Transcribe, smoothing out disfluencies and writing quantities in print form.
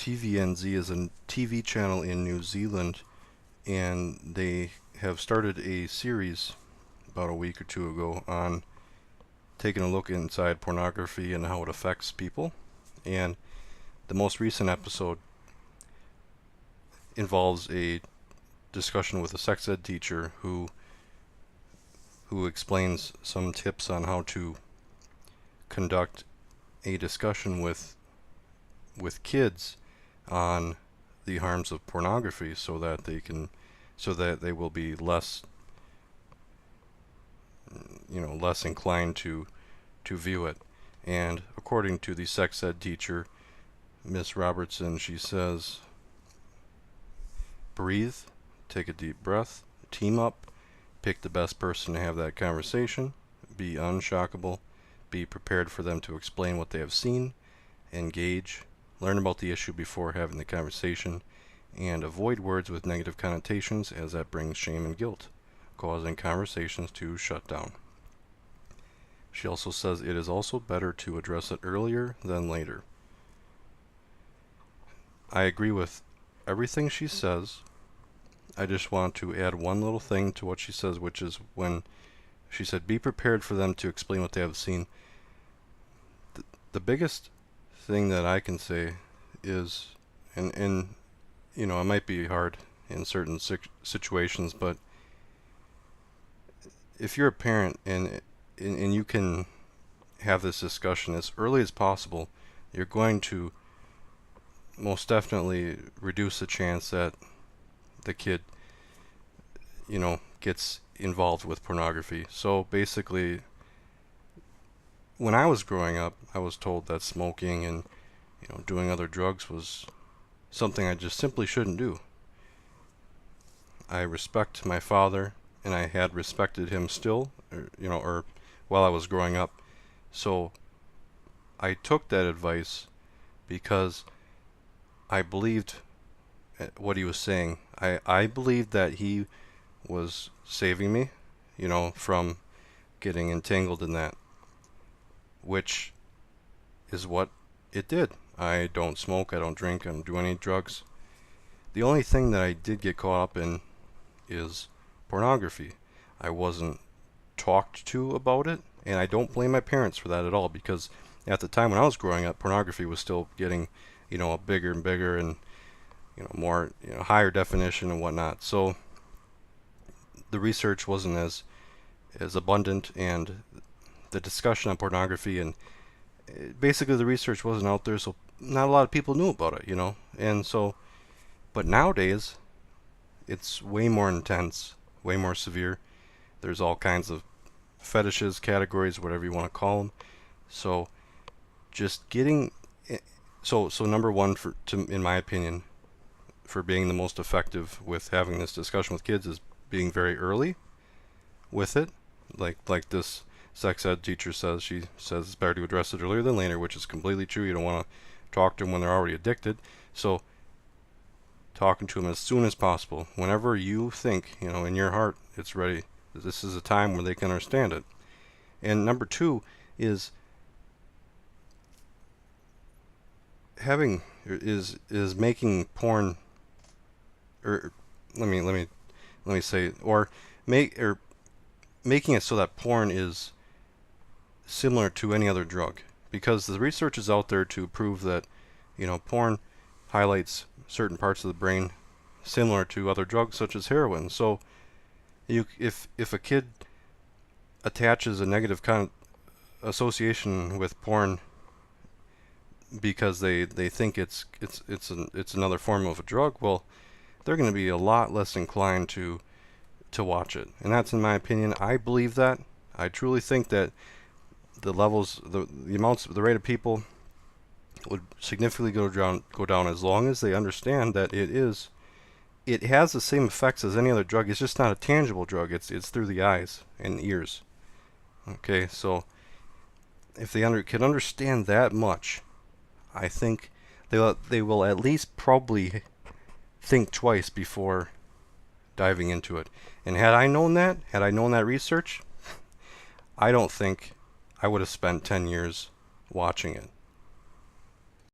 TVNZ is a TV channel in New Zealand, and they have started a series about a week or two ago on taking a look inside pornography and how it affects people. And the most recent episode involves a discussion with a sex ed teacher who explains some tips on how to conduct a discussion with kids on the harms of pornography, so that they will be less less inclined to view it. And according to the sex ed teacher, Miss Robertson, she says, breathe, take a deep breath, team up, pick the best person to have that conversation, be unshockable, be prepared for them to explain what they have seen, engage, learn about the issue before having the conversation, and avoid words with negative connotations, as that brings shame and guilt, causing conversations to shut down. She also says it is also better to address it earlier than later. I agree with everything she says. I just want to add one little thing to what she says, which is when she said, be prepared for them to explain what they have seen. The biggest thing that I can say is, and it might be hard in certain situations, but if you're a parent and you can have this discussion as early as possible, you're going to most definitely reduce the chance that the kid, gets involved with pornography. So basically, when I was growing up, I was told that smoking and doing other drugs was something I just simply shouldn't do. I respect my father, and I had respected him still, or while I was growing up. So I took that advice because I believed what he was saying. I believed that he was saving me, from getting entangled in that, which is what it did. I don't smoke, I don't drink, I don't do any drugs. The only thing that I did get caught up in is pornography. I wasn't talked to about it, and I don't blame my parents for that at all, because at the time when I was growing up, pornography was still getting, bigger and bigger, and more, higher definition and whatnot. So the research wasn't as abundant, and the discussion on pornography, and basically the research wasn't out there, so not a lot of people knew about it, and so, but nowadays it's way more intense, way more severe. There's all kinds of fetishes, categories, whatever you want to call them. So just getting, so number one, in my opinion, for being the most effective with having this discussion with kids, is being very early with it. Like this sex ed teacher says, she says it's better to address it earlier than later, which is completely true. You don't want to talk to them when they're already addicted. So talking to them as soon as possible, whenever you think, in your heart it's ready. This is a time where they can understand it. And number two is making porn, or let me say, or making it so that porn is similar to any other drug, because the research is out there to prove that porn highlights certain parts of the brain similar to other drugs such as heroin. So if a kid attaches a negative association with porn because they think it's another form of a drug, well, they're going to be a lot less inclined to watch it. And that's, in my opinion, I believe that. I truly think that the levels, the rate of people would significantly go down as long as they understand that it has the same effects as any other drug. It's just not a tangible drug. It's through the eyes and ears. Okay, so if they can understand that much, I think they will at least probably think twice before diving into it. And had I known that research, I don't think I would have spent 10 years watching it.